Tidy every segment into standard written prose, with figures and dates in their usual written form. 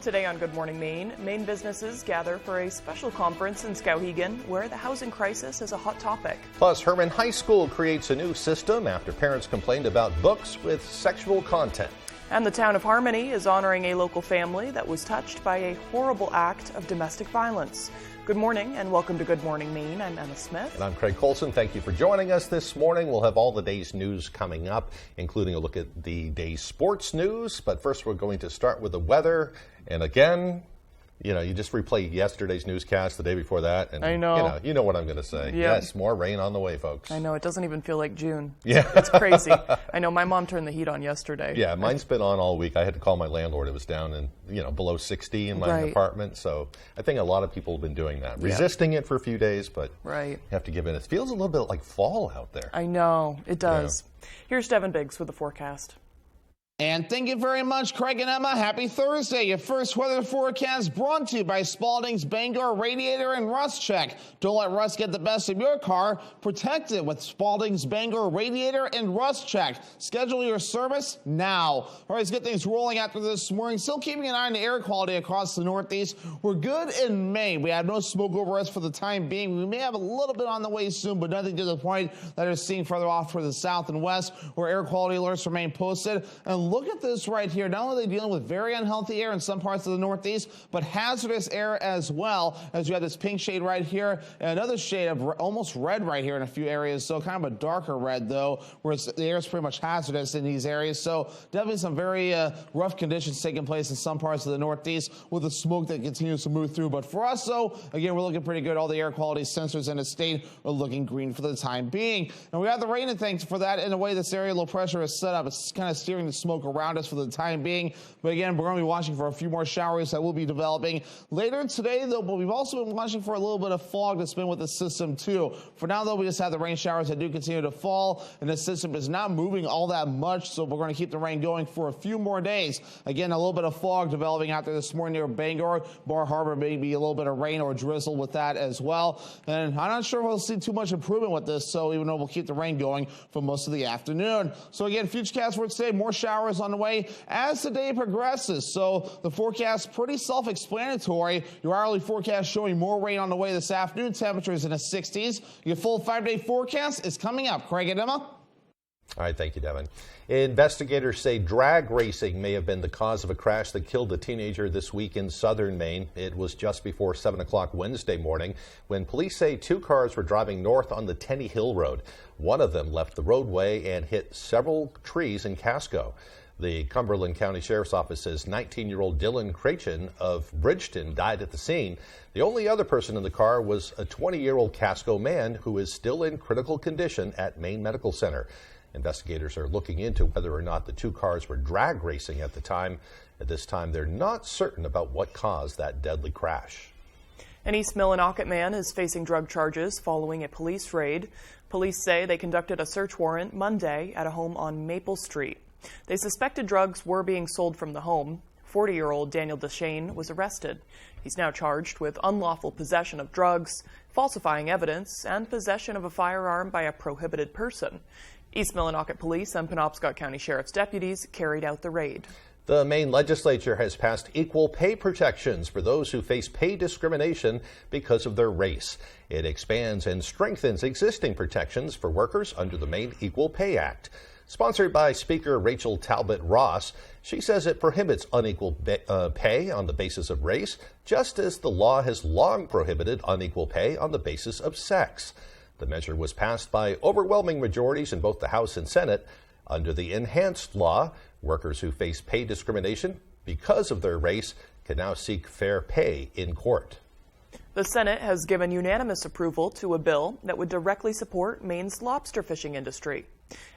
Today on Good Morning Maine, Maine businesses gather for a special conference in Skowhegan where the housing crisis is a hot topic. Plus, Herman High School creates a new system after parents complained about books with sexual content. And the town of Harmony is honoring a local family that was touched by a horrible act of domestic violence. Good morning and welcome to Good Morning Maine. I'm Emma Smith. And I'm Craig Colson. Thank you for joining us this morning. We'll have all the day's news coming up, including a look at the day's sports news. But first, we're going to start with the weather. And again, you just replay yesterday's newscast, the day before that. And I know. You know what I'm going to say. Yep. Yes, more rain on the way, folks. I know. It doesn't even feel like June. Yeah. It's crazy. I know. My mom turned the heat on yesterday. Yeah, mine's been on all week. I had to call my landlord. It was down in, below 60 in my apartment. So I think a lot of people have been doing that. Resisting it for a few days, but you have to give in. It feels a little bit like fall out there. I know. It does. Yeah. Here's Devin Biggs with the forecast. And thank you very much, Craig and Emma. Happy Thursday. Your first weather forecast brought to you by Spalding's Bangor Radiator and Rust Check. Don't let rust get the best of your car. Protect it with Spalding's Bangor Radiator and Rust Check. Schedule your service now. All right, let's get things rolling after this morning. Still keeping an eye on the air quality across the Northeast. We're good in Maine. We have no smoke over us for the time being. We may have a little bit on the way soon, but nothing to the point that is seen further off for the south and west, where air quality alerts remain posted. And look at this right here. Not only are they dealing with very unhealthy air in some parts of the Northeast, but hazardous air as well, as you have this pink shade right here, and another shade of almost red right here in a few areas. So kind of a darker red, though, where the air is pretty much hazardous in these areas. So definitely some very rough conditions taking place in some parts of the Northeast with the smoke that continues to move through. But for us, though, again, we're looking pretty good. All the air quality sensors in the state are looking green for the time being. And we have the rain, and thanks for that. In the way this area low pressure is set up, it's kind of steering the smoke around us for the time being. But again, we're going to be watching for a few more showers that will be developing later today, though. But we've also been watching for a little bit of fog that's been with the system, too. For now, though, we just have the rain showers that do continue to fall, and the system is not moving all that much. So we're going to keep the rain going for a few more days. Again, a little bit of fog developing out there this morning near Bangor. Bar Harbor, maybe a little bit of rain or drizzle with that as well. And I'm not sure if we'll see too much improvement with this, so even though we'll keep the rain going for most of the afternoon. So again, Futurecast for today, more showers on the way as the day progresses. So the forecast pretty self-explanatory. Your hourly forecast showing more rain on the way this afternoon. Temperatures in the 60s. Your full 5-day forecast is coming up. Craig and Emma. All right, thank you, Devin. Investigators say drag racing may have been the cause of a crash that killed a teenager this week in southern Maine. It was just before 7 o'clock Wednesday morning when police say two cars were driving north on the Tenny Hill Road. One of them left the roadway and hit several trees in Casco. The Cumberland County Sheriff's Office says 19-year-old Dylan Crechin of Bridgeton died at the scene. The only other person in the car was a 20-year-old Casco man who is still in critical condition at Maine Medical Center. Investigators are looking into whether or not the two cars were drag racing at the time. At this time, they're not certain about what caused that deadly crash. An East Millinocket man is facing drug charges following a police raid. Police say they conducted a search warrant Monday at a home on Maple Street. They suspected drugs were being sold from the home. 40-year-old Daniel Deshane was arrested. He's now charged with unlawful possession of drugs, falsifying evidence, and possession of a firearm by a prohibited person. East Millinocket Police and Penobscot County Sheriff's deputies carried out the raid. The Maine legislature has passed equal pay protections for those who face pay discrimination because of their race. It expands and strengthens existing protections for workers under the Maine Equal Pay Act. Sponsored by Speaker Rachel Talbot Ross, she says it prohibits unequal pay on the basis of race, just as the law has long prohibited unequal pay on the basis of sex. The measure was passed by overwhelming majorities in both the House and Senate. Under the enhanced law, workers who face pay discrimination because of their race can now seek fair pay in court. The Senate has given unanimous approval to a bill that would directly support Maine's lobster fishing industry.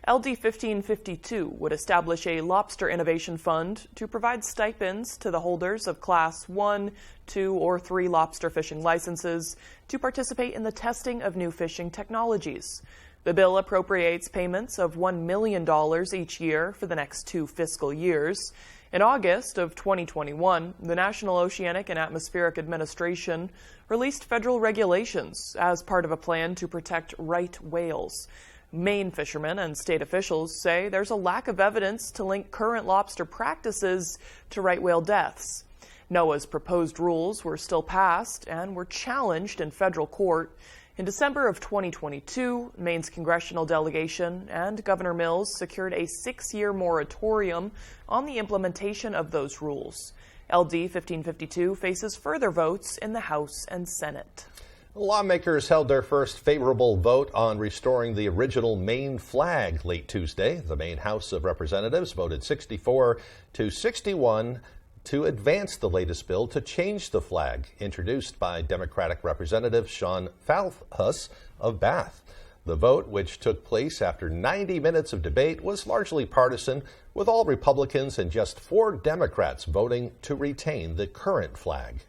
LD 1552 would establish a lobster innovation fund to provide stipends to the holders of Class 1, 2, or 3 lobster fishing licenses to participate in the testing of new fishing technologies. The bill appropriates payments of $1 million each year for the next 2 fiscal years. In August of 2021, the National Oceanic and Atmospheric Administration released federal regulations as part of a plan to protect right whales. Maine fishermen and state officials say there's a lack of evidence to link current lobster practices to right whale deaths. NOAA's proposed rules were still passed and were challenged in federal court. In December of 2022, Maine's congressional delegation and Governor Mills secured a 6-year moratorium on the implementation of those rules. LD 1552 faces further votes in the House and Senate. Lawmakers held their first favorable vote on restoring the original Maine flag late Tuesday. The Maine House of Representatives voted 64 to 61 to advance the latest bill to change the flag, introduced by Democratic Representative Sean Falhus of Bath. The vote, which took place after 90 minutes of debate, was largely partisan, with all Republicans and just 4 Democrats voting to retain the current flag.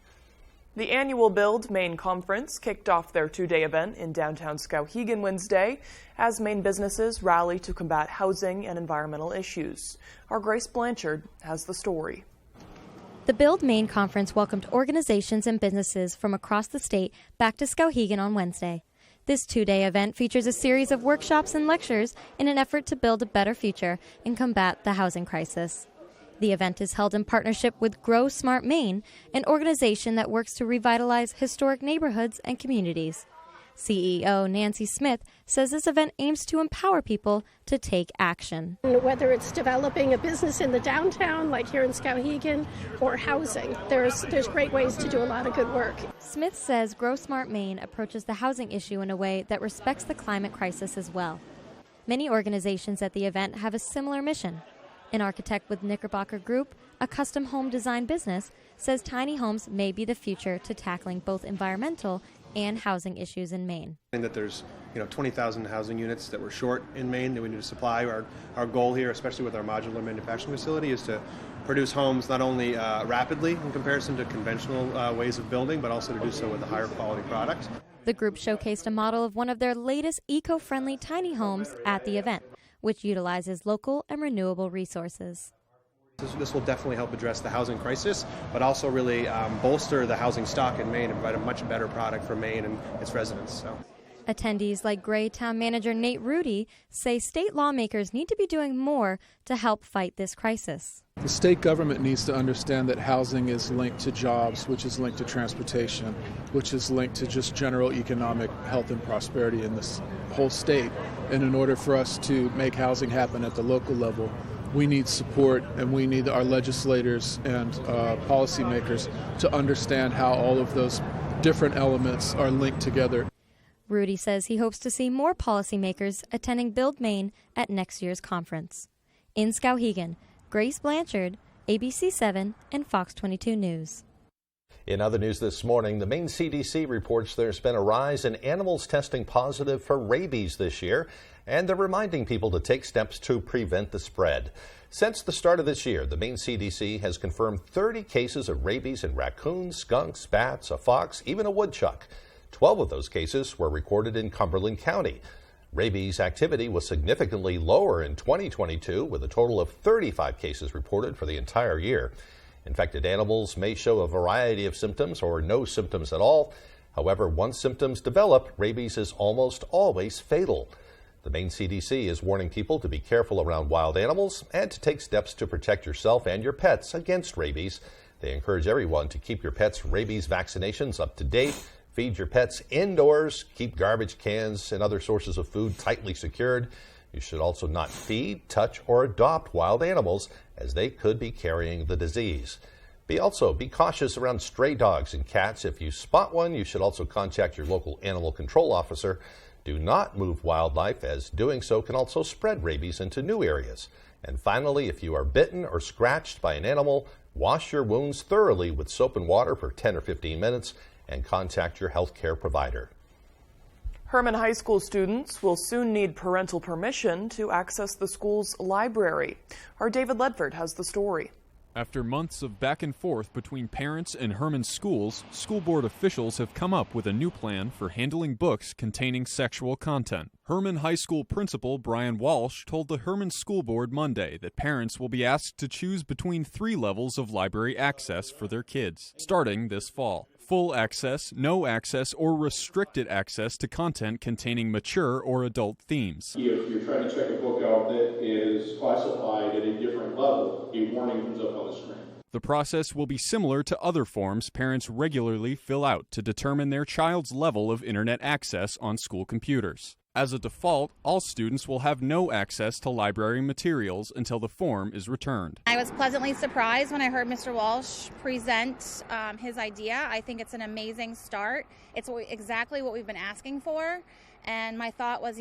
The annual Build Maine Conference kicked off their 2-day event in downtown Skowhegan Wednesday as Maine businesses rally to combat housing and environmental issues. Our Grace Blanchard has the story. The Build Maine Conference welcomed organizations and businesses from across the state back to Skowhegan on Wednesday. This 2-day event features a series of workshops and lectures in an effort to build a better future and combat the housing crisis. The event is held in partnership with Grow Smart Maine, an organization that works to revitalize historic neighborhoods and communities. CEO Nancy Smith says this event aims to empower people to take action. Whether it's developing a business in the downtown, like here in Skowhegan, or housing, there's great ways to do a lot of good work. Smith says Grow Smart Maine approaches the housing issue in a way that respects the climate crisis as well. Many organizations at the event have a similar mission. An architect with Knickerbocker Group, a custom home design business, says tiny homes may be the future to tackling both environmental and housing issues in Maine. And that there's 20,000 housing units that we're short in Maine that we need to supply. Our goal here, especially with our modular manufacturing facility, is to produce homes not only rapidly in comparison to conventional ways of building, but also to do so with a higher quality product. The group showcased a model of one of their latest eco-friendly tiny homes at the event, which utilizes local and renewable resources. This will definitely help address the housing crisis, but also really bolster the housing stock in Maine and provide a much better product for Maine and its residents. So. Attendees like Gray Town Manager Nate Rudy say state lawmakers need to be doing more to help fight this crisis. The state government needs to understand that housing is linked to jobs, which is linked to transportation, which is linked to just general economic health and prosperity in this whole state. And in order for us to make housing happen at the local level, we need support, and we need our legislators and policymakers to understand how all of those different elements are linked together. Rudy says he hopes to see more policymakers attending Build Maine at next year's conference. In Skowhegan, Grace Blanchard, ABC 7 and Fox 22 News. In other news this morning, the Maine CDC reports there's been a rise in animals testing positive for rabies this year, and they're reminding people to take steps to prevent the spread. Since the start of this year, the Maine CDC has confirmed 30 cases of rabies in raccoons, skunks, bats, a fox, even a woodchuck. 12 of those cases were recorded in Cumberland County. Rabies activity was significantly lower in 2022, with a total of 35 cases reported for the entire year. Infected animals may show a variety of symptoms or no symptoms at all. However, once symptoms develop, rabies is almost always fatal. The Maine CDC is warning people to be careful around wild animals and to take steps to protect yourself and your pets against rabies. They encourage everyone to keep your pets' rabies vaccinations up to date, feed your pets indoors, keep garbage cans and other sources of food tightly secured. You should also not feed, touch, or adopt wild animals, as they could be carrying the disease. Be cautious around stray dogs and cats. If you spot one, you should also contact your local animal control officer. Do not move wildlife, as doing so can also spread rabies into new areas. And finally, if you are bitten or scratched by an animal, wash your wounds thoroughly with soap and water for 10 or 15 minutes and contact your health care provider. Herman High School students will soon need parental permission to access the school's library. Our David Ledford has the story. After months of back and forth between parents and Herman schools, school board officials have come up with a new plan for handling books containing sexual content. Herman High School principal Brian Walsh told the Herman School Board Monday that parents will be asked to choose between 3 levels of library access for their kids, starting this fall. Full access, no access, or restricted access to content containing mature or adult themes. If you're trying to check a book out that is classified at a different level, a warning comes up on the screen. The process will be similar to other forms parents regularly fill out to determine their child's level of internet access on school computers. As a default, all students will have no access to library materials until the form is returned. I was pleasantly surprised when I heard Mr. Walsh present his idea. I think it's an amazing start. It's exactly what we've been asking for. And my thought was,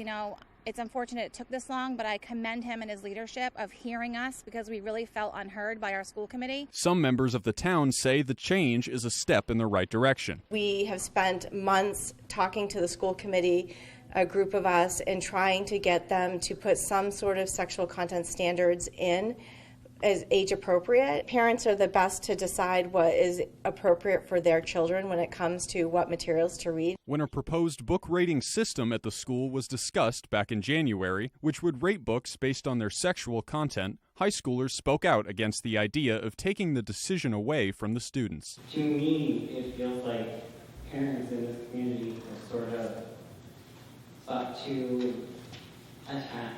it's unfortunate it took this long, but I commend him and his leadership of hearing us because we really felt unheard by our school committee. Some members of the town say the change is a step in the right direction. We have spent months talking to the school committee, a group of us, and trying to get them to put some sort of sexual content standards in as age appropriate. Parents are the best to decide what is appropriate for their children when it comes to what materials to read. When a proposed book rating system at the school was discussed back in January, which would rate books based on their sexual content, high schoolers spoke out against the idea of taking the decision away from the students. To me, it feels like parents in this community have sort of sought to attack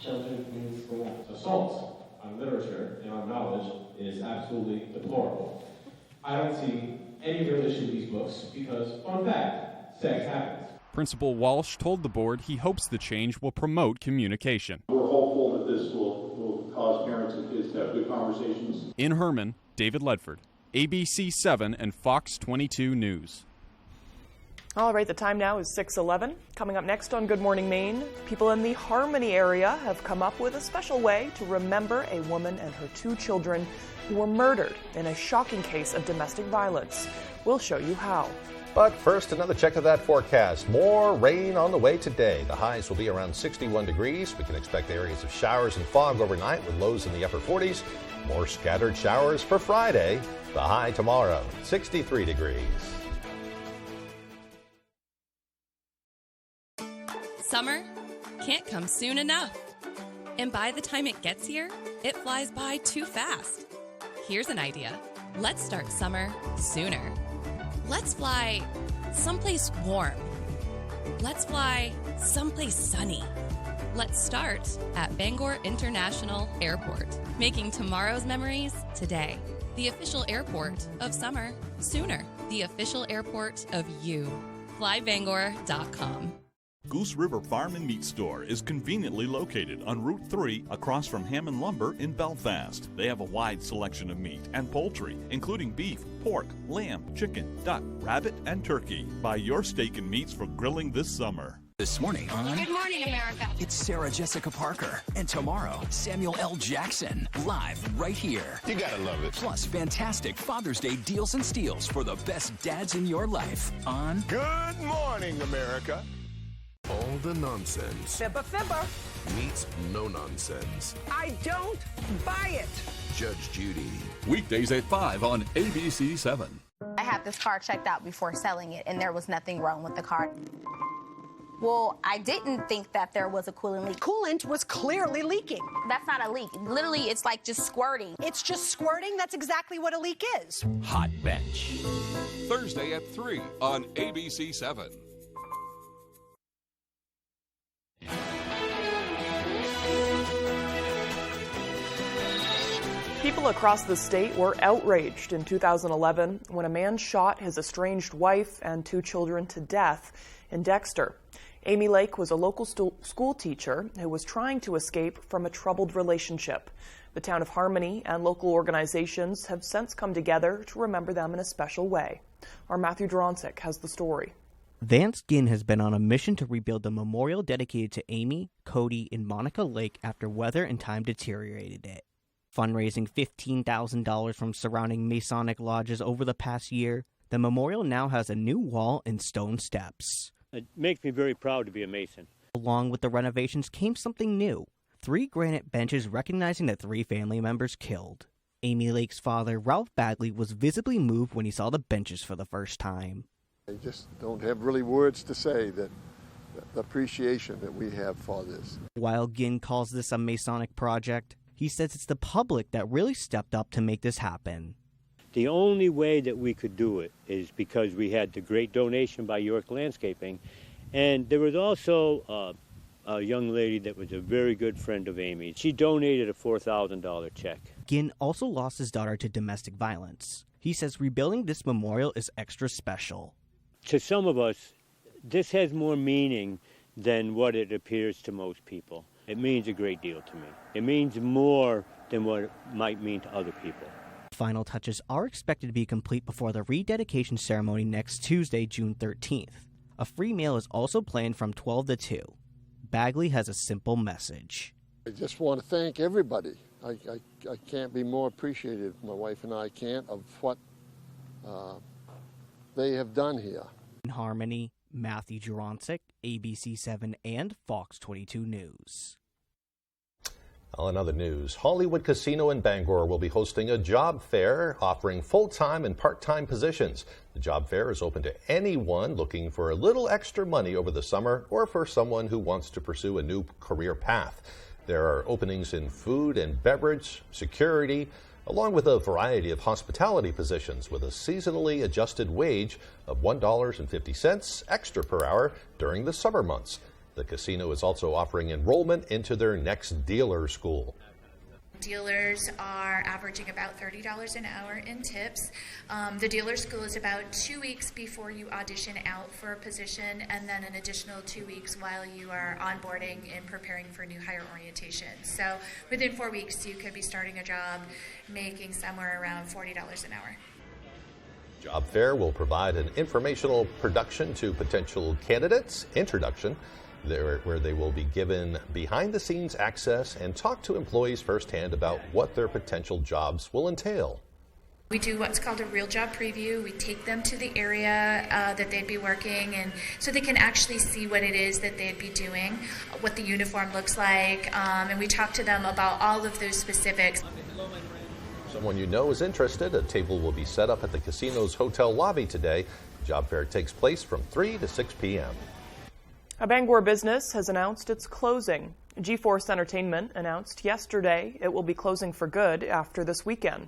children in school. Assault on literature and on knowledge is absolutely deplorable. I don't see any relation to these books because, fun fact, sex happens. Principal Walsh told the board he hopes the change will promote communication. We're hopeful that this will cause parents and kids to have good conversations. In Herman, David Ledford, ABC 7 and Fox 22 News. All right, the time now is 6:11. Coming up next on Good Morning Maine, people in the Harmony area have come up with a special way to remember a woman and her 2 children who were murdered in a shocking case of domestic violence. We'll show you how. But first, another check of that forecast. More rain on the way today. The highs will be around 61 degrees. We can expect areas of showers and fog overnight with lows in the upper 40s. More scattered showers for Friday. The high tomorrow, 63 degrees. Summer can't come soon enough. And by the time it gets here, it flies by too fast. Here's an idea. Let's start summer sooner. Let's fly someplace warm. Let's fly someplace sunny. Let's start at Bangor International Airport, making tomorrow's memories today. The official airport of summer sooner. The official airport of you. FlyBangor.com. Goose River Farm and Meat Store is conveniently located on Route 3 across from Hammond Lumber in Belfast. They have a wide selection of meat and poultry, including beef, pork, lamb, chicken, duck, rabbit, and turkey. Buy your steak and meats for grilling this summer. This morning on Good Morning America. It's Sarah Jessica Parker. And tomorrow, Samuel L. Jackson. Live right here. You gotta love it. Plus, fantastic Father's Day deals and steals for the best dads in your life on Good Morning America. All the nonsense Fibber meets no nonsense. I don't buy it. Judge Judy. Weekdays at 5 on ABC 7. I had this car checked out before selling it, and there was nothing wrong with the car. Well, I didn't think that there was a coolant leak. Coolant was clearly leaking. That's not a leak. Literally, it's like just squirting. It's just squirting? That's exactly what a leak is. Hot Bench. Thursday at 3 on ABC 7. People across the state were outraged in 2011 when a man shot his estranged wife and 2 children to death in Dexter. Amy Lake was a local school teacher who was trying to escape from a troubled relationship. The town of Harmony and local organizations have since come together to remember them in a special way. Our Matthew Dronsick has the story. Vance Ginn has been on a mission to rebuild a memorial dedicated to Amy, Cody, and Monica Lake after weather and time deteriorated it. Fundraising $15,000 from surrounding Masonic lodges over the past year, the memorial now has a new wall and stone steps. It makes me very proud to be a Mason. Along with the renovations came something new, 3 granite benches recognizing the 3 family members killed. Amy Lake's father, Ralph Bagley, was visibly moved when he saw the benches for the first time. I just don't have really words to say that the appreciation that we have for this. While Ginn calls this a Masonic project, he says it's the public that really stepped up to make this happen. The only way that we could do it is because we had the great donation by York Landscaping, and there was also a young lady that was a very good friend of Amy. She donated a $4,000 check. Ginn also lost his daughter to domestic violence. He says rebuilding this memorial is extra special. To some of us, this has more meaning than what it appears to most people. It means a great deal to me. It means more than what it might mean to other people. Final touches are expected to be complete before the rededication ceremony next Tuesday, June 13th. A free meal is also planned from 12 to 2. Bagley has a simple message. I just want to thank everybody. I can't be more appreciative, my wife and I can't, of what they have done here. In Harmony, Matthew Juroncic, ABC7 and Fox 22 News. In other news, Hollywood Casino in Bangor will be hosting a job fair offering full-time and part-time positions. The job fair is open to anyone looking for a little extra money over the summer or for someone who wants to pursue a new career path. There are openings in food and beverage, security, along with a variety of hospitality positions with a seasonally adjusted wage of $1.50 extra per hour during the summer months. The casino is also offering enrollment into their next dealer school. Dealers are averaging about $30 an hour in tips. The dealer school is about 2 weeks before you audition out for a position, and then an additional 2 weeks while you are onboarding and preparing for new hire orientation. So within 4 weeks, you could be starting a job making somewhere around $40 an hour. Job fair will provide an informational production to potential candidates, introduction, where they will be given behind-the-scenes access and talk to employees firsthand about what their potential jobs will entail. We do what's called a real job preview. We take them to the area that they'd be working, and so they can actually see what it is that they'd be doing, what the uniform looks like, and we talk to them about all of those specifics. Someone you know is interested, a table will be set up at the casino's hotel lobby today. Job fair takes place from 3 to 6 p.m. A Bangor business has announced it's closing. G-Force Entertainment announced yesterday it will be closing for good after this weekend.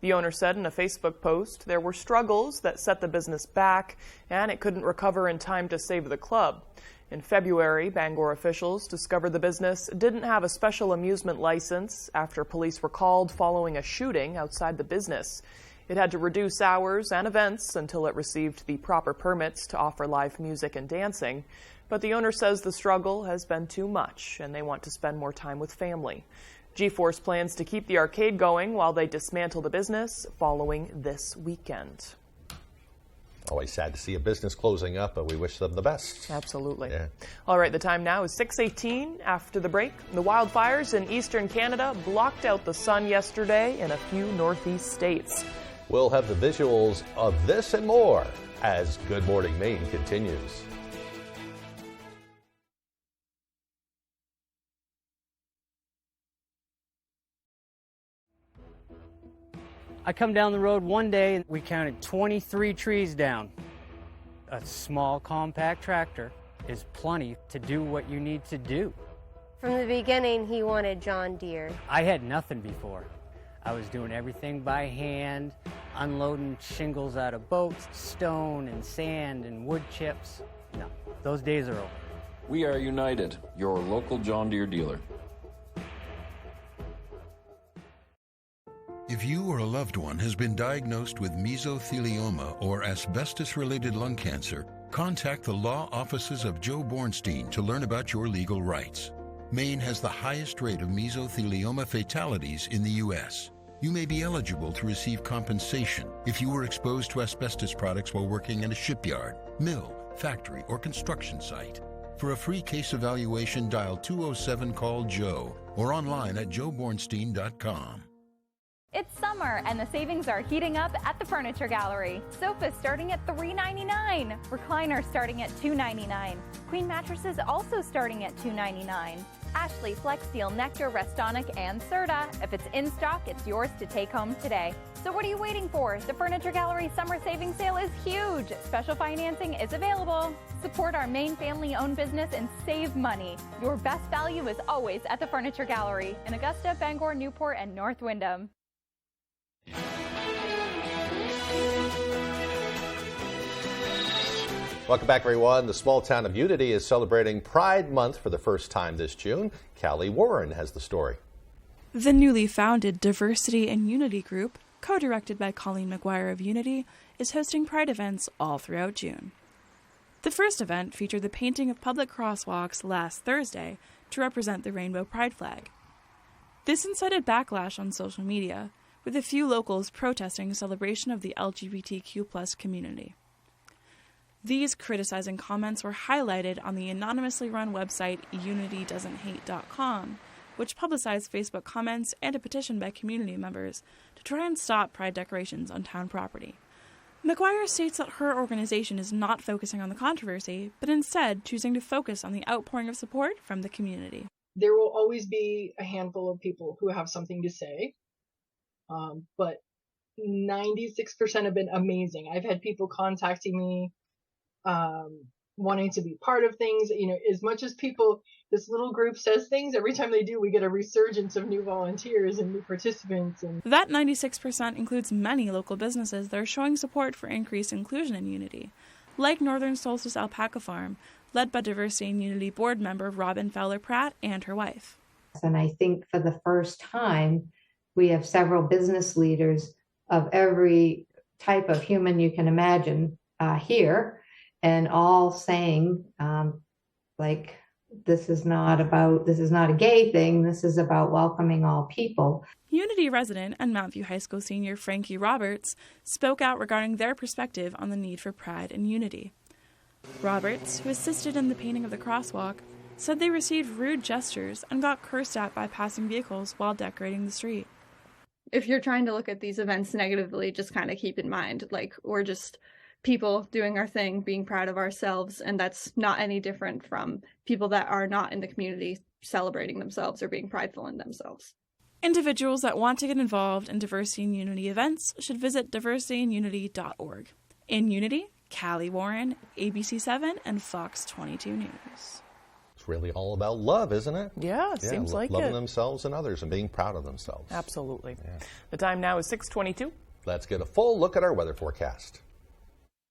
The owner said in a Facebook post there were struggles that set the business back and it couldn't recover in time to save the club. In February, Bangor officials discovered the business didn't have a special amusement license after police were called following a shooting outside the business. It had to reduce hours and events until it received the proper permits to offer live music and dancing. But the owner says the struggle has been too much and they want to spend more time with family. G-Force plans to keep the arcade going while they dismantle the business following this weekend. Always sad to see a business closing up, but we wish them the best. Absolutely. Yeah. All right, the time now is 6:18. After the break, the wildfires in eastern Canada blocked out the sun yesterday in a few northeast states. We'll have the visuals of this and more as Good Morning Maine continues. I come down the road one day and we counted 23 trees down. A small compact tractor is plenty to do what you need to do. From the beginning, he wanted John Deere. I had nothing before. I was doing everything by hand, unloading shingles out of boats, stone and sand and wood chips. No, those days are over. We are United, your local John Deere dealer. If you or a loved one has been diagnosed with mesothelioma or asbestos-related lung cancer, contact the law offices of Joe Bornstein to learn about your legal rights. Maine has the highest rate of mesothelioma fatalities in the U.S. You may be eligible to receive compensation if you were exposed to asbestos products while working in a shipyard, mill, factory, or construction site. For a free case evaluation, dial 207-CALL-JOE or online at joebornstein.com. It's summer and the savings are heating up at the Furniture Gallery. Sofas starting at $3.99. Recliners starting at $2.99. Queen mattresses also starting at $2.99. Ashley, FlexSteel, Nectar, Restonic, and Serta. If it's in stock, it's yours to take home today. So what are you waiting for? The Furniture Gallery Summer Savings Sale is huge. Special financing is available. Support our Maine family-owned business and save money. Your best value is always at the Furniture Gallery in Augusta, Bangor, Newport, and North Windham. Welcome back, everyone. The small town of Unity is celebrating Pride Month for the first time this June. Callie Warren has the story. The newly founded Diversity and Unity Group, co-directed by Colleen McGuire of Unity, is hosting Pride events all throughout June. The first event featured the painting of public crosswalks last Thursday to represent the Rainbow Pride flag. This incited backlash on social media, with a few locals protesting a celebration of the LGBTQ+ community. These criticizing comments were highlighted on the anonymously run website unitydoesn'thate.com, which publicized Facebook comments and a petition by community members to try and stop Pride decorations on town property. McGuire states that her organization is not focusing on the controversy, but instead choosing to focus on the outpouring of support from the community. There will always be a handful of people who have something to say, but 96% have been amazing. I've had people contacting me, wanting to be part of things. You know, as much as this little group says things, every time they do, we get a resurgence of new volunteers and new participants. And that 96% includes many local businesses that are showing support for increased inclusion in Unity, like Northern Solstice Alpaca Farm, led by Diversity and Unity board member Robin Fowler-Pratt and her wife. And I think for the first time, we have several business leaders of every type of human you can imagine here, and all saying, this is not a gay thing, this is about welcoming all people. Unity resident and Mountview High School senior Frankie Roberts spoke out regarding their perspective on the need for pride and unity. Roberts, who assisted in the painting of the crosswalk, said they received rude gestures and got cursed at by passing vehicles while decorating the street. If you're trying to look at these events negatively, just kind of keep in mind, we're just people doing our thing, being proud of ourselves, and that's not any different from people that are not in the community celebrating themselves or being prideful in themselves. Individuals that want to get involved in Diversity and Unity events should visit diversityandunity.org. In Unity, Callie Warren, ABC7 and Fox 22 News. It's really all about love, isn't it? Yeah, seems like loving it. themselves and others and being proud of themselves. Absolutely. Yeah. The time now is 6:22. Let's get a full look at our weather forecast.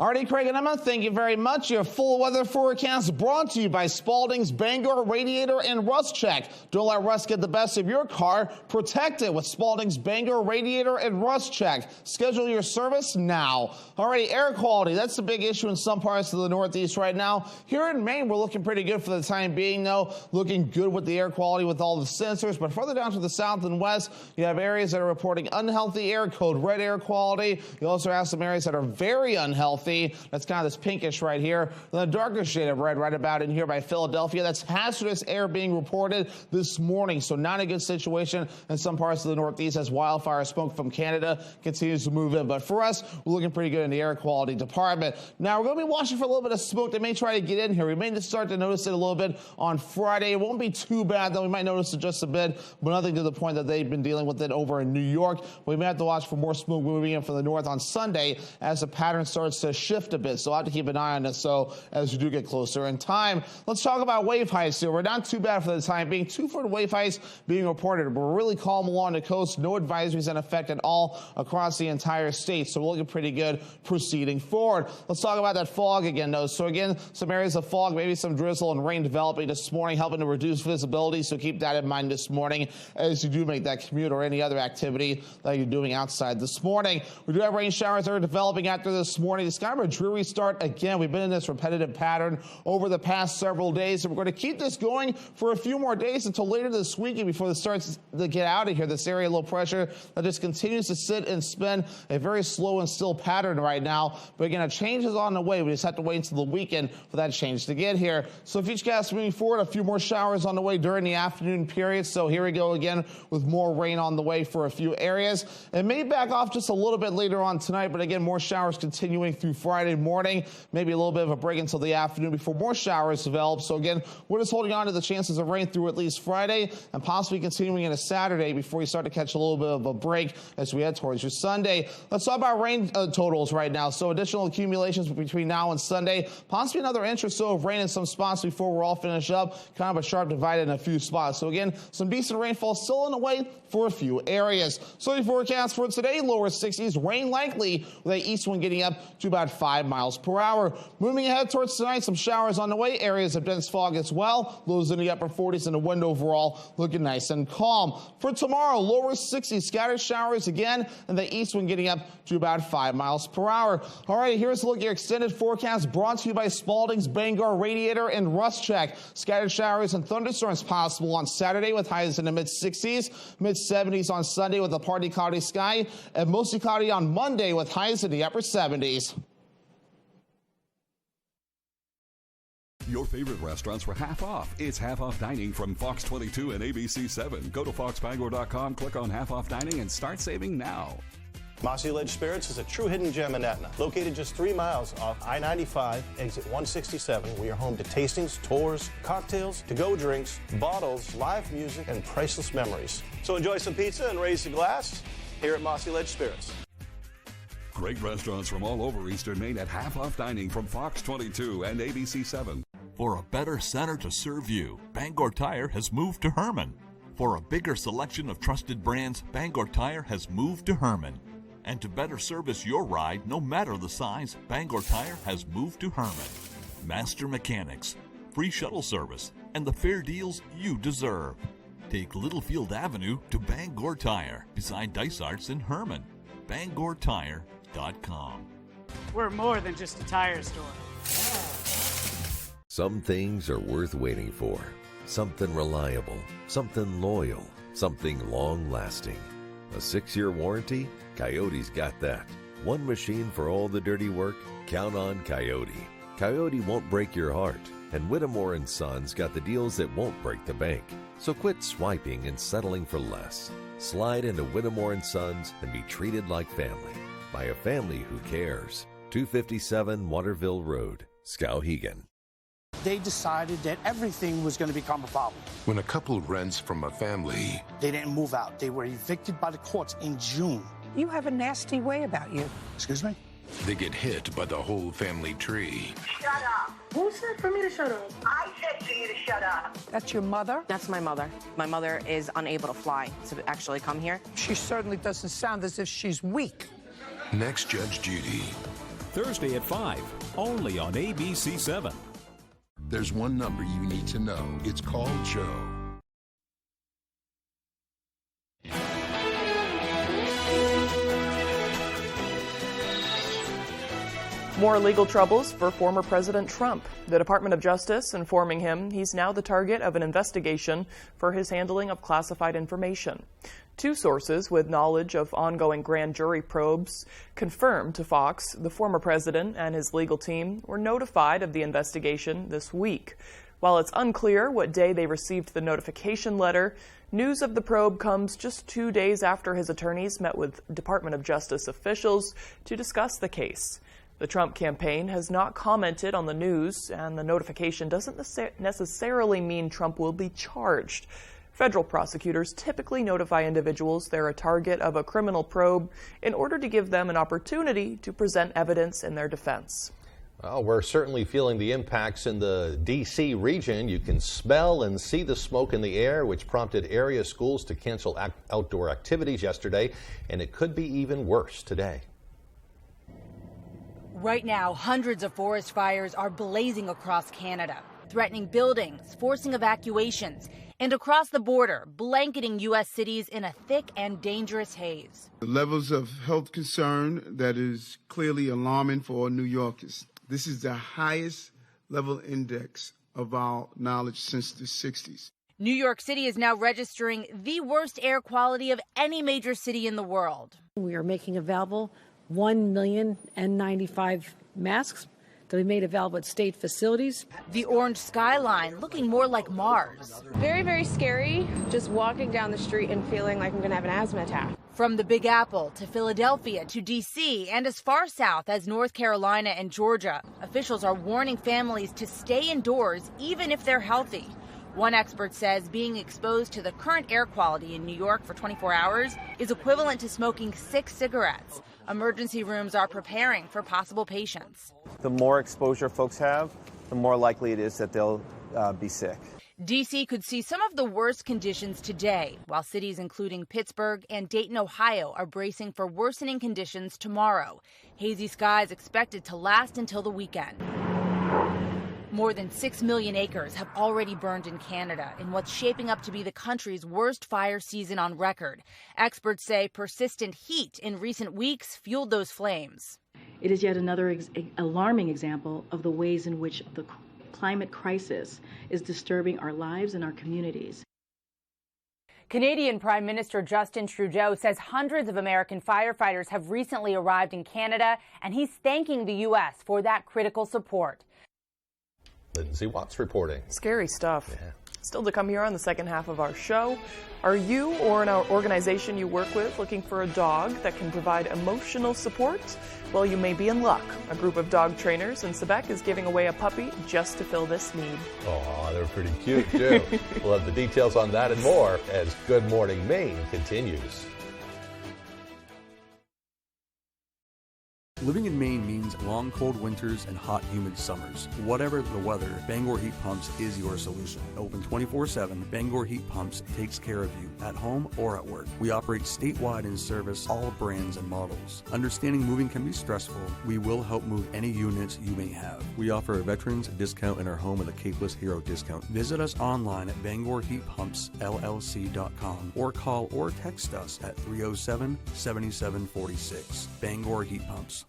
Artie, Craig, and Emma, thank you very much. Your full weather forecast brought to you by Spalding's Bangor Radiator and Rust Check. Don't let rust get the best of your car. Protect it with Spalding's Bangor Radiator and Rust Check. Schedule your service now. Alrighty, air quality. That's the big issue in some parts of the Northeast right now. Here in Maine, we're looking pretty good for the time being, though. Looking good with the air quality with all the sensors. But further down to the south and west, you have areas that are reporting unhealthy air code, red air quality. You also have some areas that are very unhealthy. That's kind of this pinkish right here. The darker shade of red right about in here by Philadelphia. That's hazardous air being reported this morning. So not a good situation in some parts of the Northeast as wildfire smoke from Canada continues to move in. But for us, we're looking pretty good in the air quality department. Now, we're going to be watching for a little bit of smoke that may try to get in here. We may just start to notice it a little bit on Friday. It won't be too bad, though. We might notice it just a bit, but nothing to the point that they've been dealing with it over in New York. We may have to watch for more smoke moving in from the north on Sunday as the pattern starts to shift a bit, so I'll have to keep an eye on it so as we do get closer in time. Let's talk about wave heights here. We're not too bad for the time being. 2-foot wave heights being reported. We're really calm along the coast. No advisories in effect at all across the entire state, so we're looking pretty good proceeding forward. Let's talk about that fog again, though. So again, some areas of fog, maybe some drizzle and rain developing this morning, helping to reduce visibility, so keep that in mind this morning as you do make that commute or any other activity that you're doing outside this morning. We do have rain showers that are developing after this morning. It's kind of a dreary start again. We've been in this repetitive pattern over the past several days, and we're going to keep this going for a few more days until later this weekend before it starts to get out of here. This area low pressure that just continues to sit and spin a very slow and still pattern right now. But again, a change is on the way. We just have to wait until the weekend for that change to get here. So Futurecast moving forward, a few more showers on the way during the afternoon period. So here we go again with more rain on the way for a few areas. It may back off just a little bit later on tonight, but again, more showers continuing through Friday morning. Maybe a little bit of a break until the afternoon before more showers develop. So again, we're just holding on to the chances of rain through at least Friday and possibly continuing into Saturday before you start to catch a little bit of a break as we head towards your Sunday. Let's talk about rain totals right now. So additional accumulations between now and Sunday. Possibly another inch or so of rain in some spots before we're all finished up. Kind of a sharp divide in a few spots. So again, some decent rainfall still in the way for a few areas. So the forecast for today, lower 60s, rain likely with a east wind getting up to about about 5 miles per hour. Moving ahead towards tonight, some showers on the way. Areas of dense fog as well. Lows in the upper 40s and the wind overall looking nice and calm. For tomorrow, lower 60s, scattered showers again, and the east wind getting up to about 5 miles per hour. All right, here's a look at your extended forecast brought to you by Spalding's, Bangor, Radiator, and Rust Check. Scattered showers and thunderstorms possible on Saturday with highs in the mid-60s, mid-70s on Sunday with a partly cloudy sky, and mostly cloudy on Monday with highs in the upper 70s. Your favorite restaurants were half off. It's half off dining from Fox 22 and ABC 7. Go to foxbangor.com, click on half off dining, and start saving now. Mossy Ledge Spirits is a true hidden gem in Etna. Located just 3 miles off I-95, exit 167, we are home to tastings, tours, cocktails, to-go drinks, bottles, live music, and priceless memories. So enjoy some pizza and raise the glass here at Mossy Ledge Spirits. Great restaurants from all over Eastern Maine at half off dining from Fox 22 and ABC 7. For a better center to serve you, Bangor Tire has moved to Herman. For a bigger selection of trusted brands, Bangor Tire has moved to Herman. And to better service your ride, no matter the size, Bangor Tire has moved to Herman. Master Mechanics, free shuttle service, and the fair deals you deserve. Take Littlefield Avenue to Bangor Tire, beside Dysart's in Herman. BangorTire.com. We're more than just a tire store. Some things are worth waiting for. Something reliable, something loyal, something long-lasting. A 6-year warranty? Coyote's got that. One machine for all the dirty work? Count on Coyote. Coyote won't break your heart, and Whittemore & Sons got the deals that won't break the bank. So quit swiping and settling for less. Slide into Whittemore & Sons and be treated like family by a family who cares. 257 Waterville Road, Skowhegan. They decided that everything was going to become a problem. When a couple rents from a family, They didn't move out. They were evicted by the courts in June. You have a nasty way about you. Excuse me? they get hit by the whole family tree. Shut up. Who said for me to shut up? I said for you to shut up. That's your mother? That's my mother. My mother is unable to fly to actually come here. She certainly doesn't sound as if she's weak. Next Judge Judy. Thursday at 5, only on ABC 7. There's one number you need to know. It's called Joe. More legal troubles for former President Trump. The Department of Justice informing him he's now the target of an investigation for his handling of classified information. Two sources with knowledge of ongoing grand jury probes confirmed to Fox the former president and his legal team were notified of the investigation this week. While it's unclear what day they received the notification letter, news of the probe comes just 2 days after his attorneys met with Department of Justice officials to discuss the case. The Trump campaign has not commented on the news, and the notification doesn't necessarily mean Trump will be charged. Federal prosecutors typically notify individuals they're a target of a criminal probe in order to give them an opportunity to present evidence in their defense. Well, we're certainly feeling the impacts in the D.C. region. You can smell and see the smoke in the air, which prompted area schools to cancel outdoor activities yesterday, and it could be even worse today. Right now, hundreds of forest fires are blazing across Canada, threatening buildings, forcing evacuations, and across the border, blanketing U.S. cities in a thick and dangerous haze. The levels of health concern that is clearly alarming for all New Yorkers. This is the highest level index of our knowledge since the 60s. New York City is now registering the worst air quality of any major city in the world. We are making available 1 million N95 masks that we made available at state facilities. The orange skyline looking more like Mars. Very, very scary, just walking down the street and feeling like I'm going to have an asthma attack. From the Big Apple to Philadelphia to D.C. and as far south as North Carolina and Georgia, officials are warning families to stay indoors even if they're healthy. One expert says being exposed to the current air quality in New York for 24 hours is equivalent to smoking 6 cigarettes. Emergency rooms are preparing for possible patients. The more exposure folks have, the more likely it is that they'll be sick. D.C. could see some of the worst conditions today, while cities including Pittsburgh and Dayton, Ohio, are bracing for worsening conditions tomorrow. Hazy skies expected to last until the weekend. More than 6 million acres have already burned in Canada in what's shaping up to be the country's worst fire season on record. Experts say persistent heat in recent weeks fueled those flames. It is yet another alarming example of the ways in which the climate crisis is disturbing our lives and our communities. Canadian Prime Minister Justin Trudeau says hundreds of American firefighters have recently arrived in Canada, and he's thanking the U.S. for that critical support. Lindsay Watts reporting. Scary stuff. Yeah. Still to come here on the second half of our show. Are you or an organization you work with looking for a dog that can provide emotional support? Well, you may be in luck. A group of dog trainers in Quebec is giving away a puppy just to fill this need. Oh, they're pretty cute, too. We'll have the details on that and more as Good Morning Maine continues. Living in Maine means long, cold winters and hot, humid summers. Whatever the weather, Bangor Heat Pumps is your solution. Open 24/7, Bangor Heat Pumps takes care of you at home or at work. We operate statewide and service all brands and models. Understanding moving can be stressful. We will help move any units you may have. We offer a veterans discount in our home with a Capeless Hero discount. Visit us online at BangorHeatPumpsLLC.com or call or text us at 307-7746. Bangor Heat Pumps.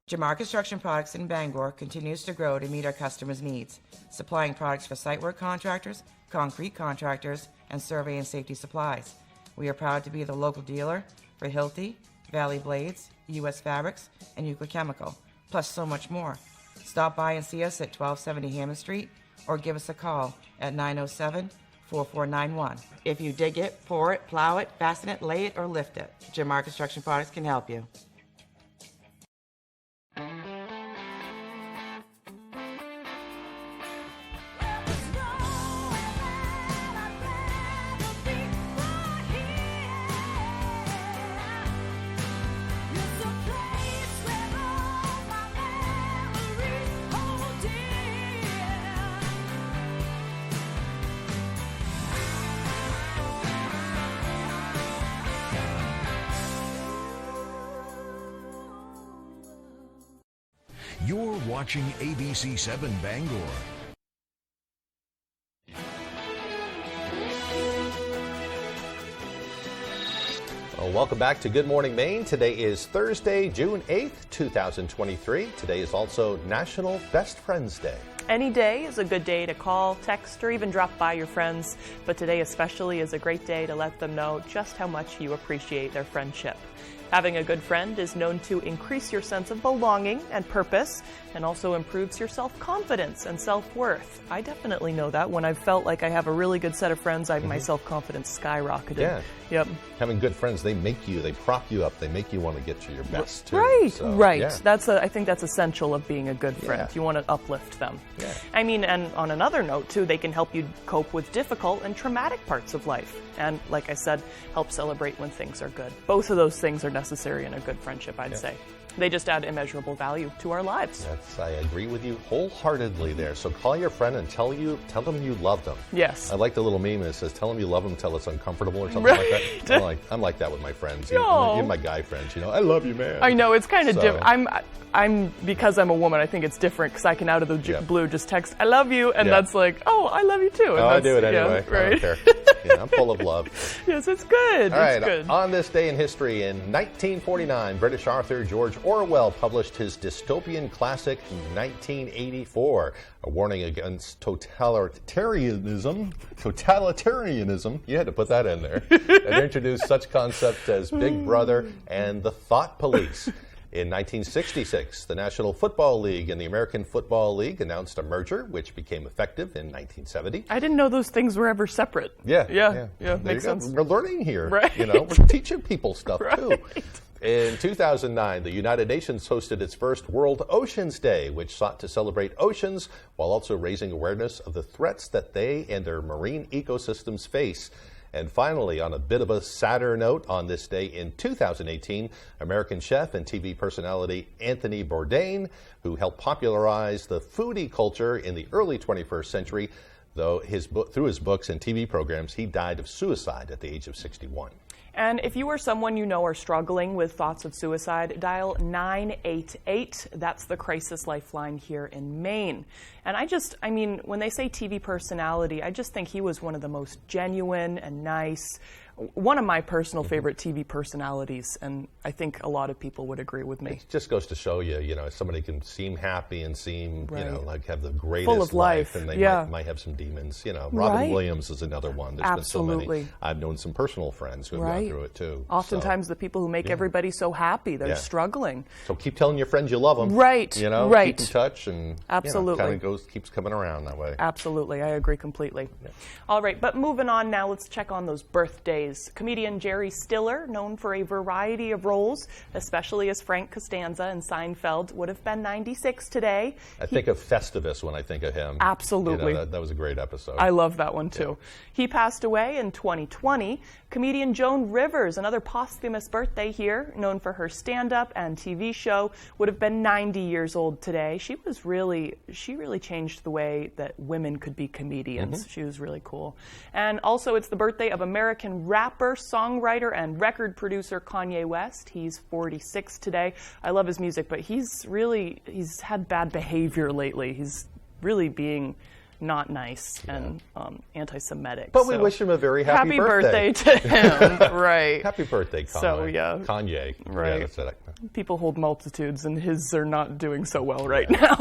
Jamar Construction Products in Bangor continues to grow to meet our customers' needs, supplying products for site work contractors, concrete contractors, and survey and safety supplies. We are proud to be the local dealer for Hilti, Valley Blades, U.S. Fabrics, and Euclid Chemical, plus so much more. Stop by and see us at 1270 Hammond Street or give us a call at 907-4491. If you dig it, pour it, plow it, fasten it, lay it, or lift it, Jamar Construction Products can help you. You're watching ABC 7 Bangor. Well, welcome back to Good Morning Maine. Today is Thursday, June 8th, 2023. Today is also National Best Friends Day. Any day is a good day to call, text, or even drop by your friends, but today especially is a great day to let them know just how much you appreciate their friendship. Having a good friend is known to increase your sense of belonging and purpose, and also improves your self-confidence and self-worth. I definitely know that. When I've felt like I have a really good set of friends, my self-confidence skyrocketed. Yeah. Yep. Having good friends, they prop you up, they make you want to get to your best, too. Right, so, right. Yeah. I think that's essential of being a good friend. Yeah. You want to uplift them. Yeah. I mean, and on another note, too, they can help you cope with difficult and traumatic parts of life. And, like I said, help celebrate when things are good. Both of those things are necessary in a good friendship, I'd say. They just add immeasurable value to our lives. I agree with you wholeheartedly there. So call your friend and tell them you love them. Yes. I like the little meme that says, tell them you love them till it's uncomfortable or something like that. I'm like that with my friends. Even my guy friends, I love you, man. I know, it's kind of different. Because I'm a woman, I think it's different because I can out of the blue just text, I love you, and that's like, oh, I love you too. And I do it anyway. Yeah, right. I don't care. I'm full of love. Yes, it's good. All right, it's good. On this day in history, in 1949, British author George Orwell published his dystopian classic 1984, a warning against totalitarianism. You had to put that in there. And introduced such concepts as Big Brother and the Thought Police. In 1966, the National Football League and the American Football League announced a merger, which became effective in 1970. I didn't know those things were ever separate. Yeah. Makes sense. We're learning here. Right. We're teaching people stuff too. In 2009, the United Nations hosted its first World Oceans Day, which sought to celebrate oceans while also raising awareness of the threats that they and their marine ecosystems face. And finally, on a bit of a sadder note, on this day in 2018, American chef and TV personality Anthony Bourdain, who helped popularize the foodie culture in the early 21st century, though through his books and TV programs, he died of suicide at the age of 61. And if you or someone you know are struggling with thoughts of suicide, dial 988. That's the crisis lifeline here in Maine. And I mean, when they say TV personality, I just think he was one of the most genuine and nice, one of my personal favorite TV personalities, and I think a lot of people would agree with me. It just goes to show you, somebody can seem happy and seem, like have the greatest full of life, and they might have some demons. Robin Right. Williams is another one. There's Absolutely. been so many. I've known some personal friends who have gone through it too. Oftentimes the people who make everybody so happy, they're struggling. So keep telling your friends you love them. Right. Keep in touch, and Absolutely. kind of keeps coming around that way. Absolutely, I agree completely. All right, but moving on now, let's check on those birthdays. Comedian Jerry Stiller, known for a variety of roles, especially as Frank Costanza in Seinfeld, would have been 96 today. I think of Festivus when I think of him. Absolutely. That was a great episode. I love that one too. He passed away in 2020. Comedian Joan Rivers, another posthumous birthday here, known for her stand-up and TV show, would have been 90 years old today. She really changed the way that women could be comedians. She was really cool. And also it's the birthday of American rapper, songwriter, and record producer Kanye West. He's 46 today. I love his music, but he's had bad behavior lately. He's really being not nice and anti-Semitic. But we wish him a very happy birthday to him. Right. Happy birthday, Kanye. So, Kanye. Right. Yeah, that's it. People hold multitudes, and his are not doing so well right now.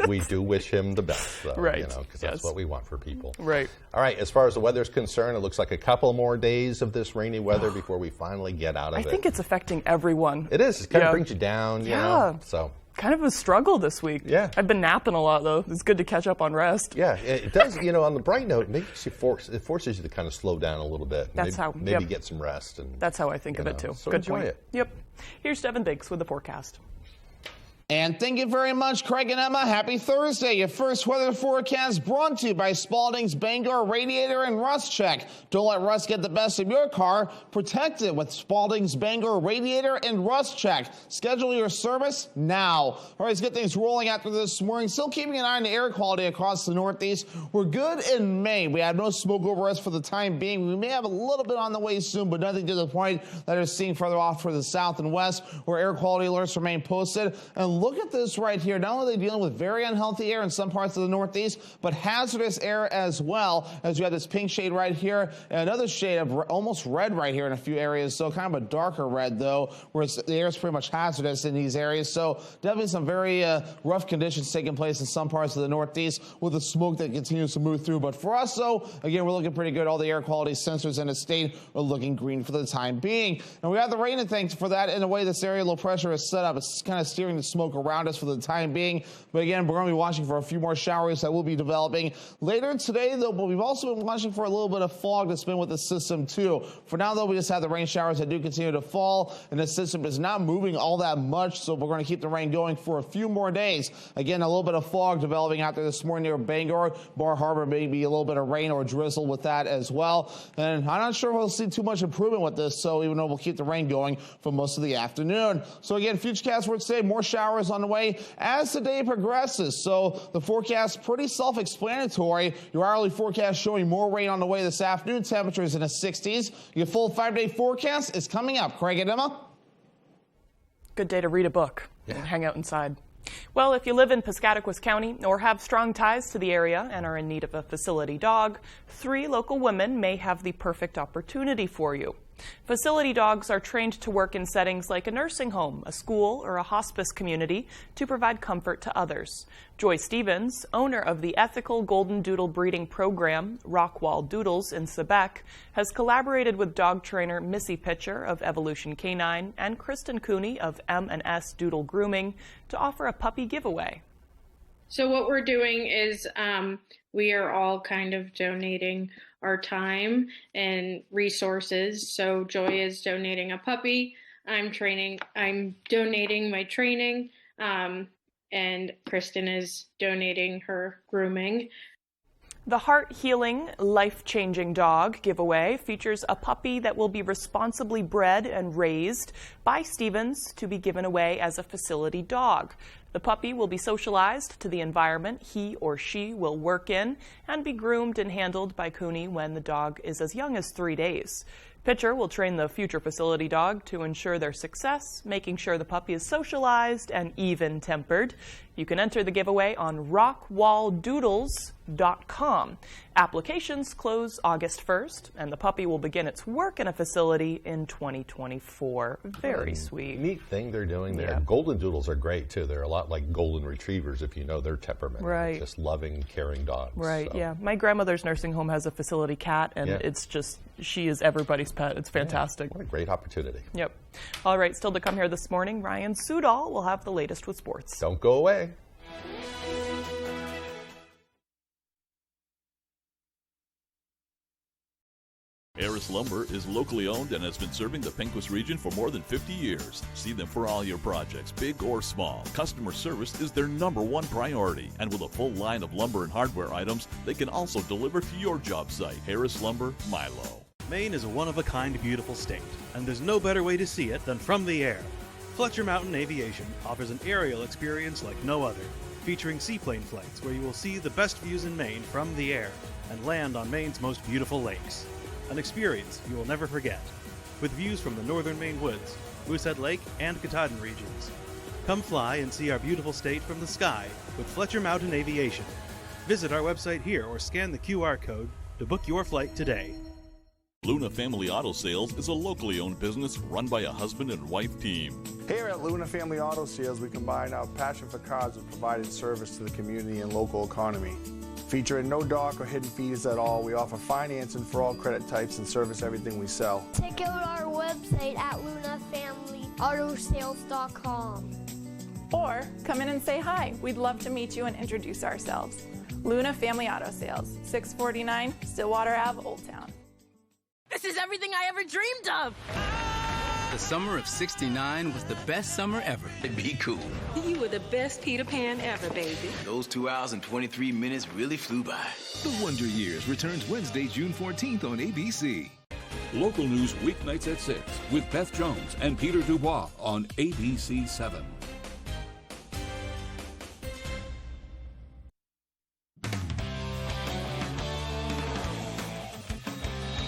we do wish him the best, though, right? Because that's what we want for people. Right. All right. As far as the weather's concerned, it looks like a couple more days of this rainy weather before we finally get out of it. I think it's affecting everyone. It is. It kind of brings you down. You know? So. Kind of a struggle this week. Yeah. I've been napping a lot, though. It's good to catch up on rest. Yeah, it does. On the bright note, it forces you to kind of slow down a little bit. Maybe get some rest. And that's how I think of it, too. So good enjoy point. it. Yep. Here's Devin Biggs with the forecast. And thank you very much, Craig and Emma. Happy Thursday. Your first weather forecast brought to you by Spalding's Bangor Radiator and Rust Check. Don't let rust get the best of your car. Protect it with Spalding's Bangor Radiator and Rust Check. Schedule your service now. All right, let's get things rolling after this morning. Still keeping an eye on the air quality across the Northeast. We're good in Maine. We have no smoke over us for the time being. We may have a little bit on the way soon, but nothing to the point that is seen further off for the south and west, where air quality alerts remain posted. And look at this right here. Not only are they dealing with very unhealthy air in some parts of the Northeast, but hazardous air as well, as you have this pink shade right here, and another shade of almost red right here in a few areas. So kind of a darker red, though, where the air is pretty much hazardous in these areas. So definitely some very rough conditions taking place in some parts of the Northeast with the smoke that continues to move through. But for us, though, again, we're looking pretty good. All the air quality sensors in the state are looking green for the time being. And we have the rain, and thanks for that. In the way this area low pressure is set up, it's kind of steering the smoke around us for the time being. But again, we're going to be watching for a few more showers that will be developing later today, though. But we've also been watching for a little bit of fog that's been with the system, too. For now, though, we just have the rain showers that do continue to fall, and the system is not moving all that much, so we're going to keep the rain going for a few more days. Again, a little bit of fog developing out there this morning near Bangor. Bar Harbor, maybe a little bit of rain or drizzle with that as well. And I'm not sure we'll see too much improvement with this, so even though we'll keep the rain going for most of the afternoon. So again, Futurecast for today, more showers on the way as the day progresses. So the forecast pretty self-explanatory. Your hourly forecast showing more rain on the way this afternoon. Temperatures in the 60s. Your full 5-day forecast is coming up. Craig and Emma? Good day to read a book and hang out inside. Well, if you live in Piscataquis County or have strong ties to the area and are in need of a facility dog, 3 local women may have the perfect opportunity for you. Facility dogs are trained to work in settings like a nursing home, a school, or a hospice community to provide comfort to others. Joy Stevens, owner of the ethical Golden Doodle breeding program, Rockwall Doodles in Sebec, has collaborated with dog trainer Missy Pitcher of Evolution Canine and Kristen Cooney of M&S Doodle Grooming to offer a puppy giveaway. So what we're doing is we are all kind of donating our time and resources. So Joy is donating a puppy. I'm donating my training, and Kristen is donating her grooming. The Heart Healing Life-Changing Dog giveaway features a puppy that will be responsibly bred and raised by Stevens to be given away as a facility dog. The puppy will be socialized to the environment he or she will work in and be groomed and handled by Cooney when the dog is as young as 3 days. Pitcher will train the future facility dog to ensure their success, making sure the puppy is socialized and even-tempered. You can enter the giveaway on rockwalldoodles.com. Applications close August 1st, and the puppy will begin its work in a facility in 2024. Very sweet. Neat thing they're doing there. Yeah. Golden Doodles are great, too. They're a lot like golden retrievers, if you know their temperament. Right. Just loving, caring dogs. Right, so. yeah. My grandmother's nursing home has a facility cat, and it's just, she is everybody's pet. It's fantastic. What a great opportunity. Yep. All right, still to come here this morning, Ryan Sudol will have the latest with sports. Don't go away. Harris Lumber is locally owned and has been serving the Pequot region for more than 50 years. See them for all your projects, big or small. Customer service is their #1 priority. And with a full line of lumber and hardware items, they can also deliver to your job site. Harris Lumber, Milo. Maine is a one-of-a-kind beautiful state, and there's no better way to see it than from the air. Fletcher Mountain Aviation offers an aerial experience like no other, featuring seaplane flights where you will see the best views in Maine from the air and land on Maine's most beautiful lakes. An experience you will never forget, with views from the northern Maine woods, Moosehead Lake, and Katahdin regions. Come fly and see our beautiful state from the sky with Fletcher Mountain Aviation. Visit our website here or scan the QR code to book your flight today. Luna Family Auto Sales is a locally owned business run by a husband and wife team. Here at Luna Family Auto Sales, we combine our passion for cars with providing service to the community and local economy. Featuring no dark or hidden fees at all, we offer financing for all credit types and service everything we sell. Check out our website at lunafamilyautosales.com. Or come in and say hi. We'd love to meet you and introduce ourselves. Luna Family Auto Sales, 649 Stillwater Ave, Old Town. This is everything I ever dreamed of. The summer of '69 was the best summer ever. Be cool. You were the best Peter Pan ever, baby. Those 2 hours and 23 minutes really flew by. The Wonder Years returns Wednesday, June 14th on ABC. Local news weeknights at 6 with Beth Jones and Peter Dubois on ABC 7.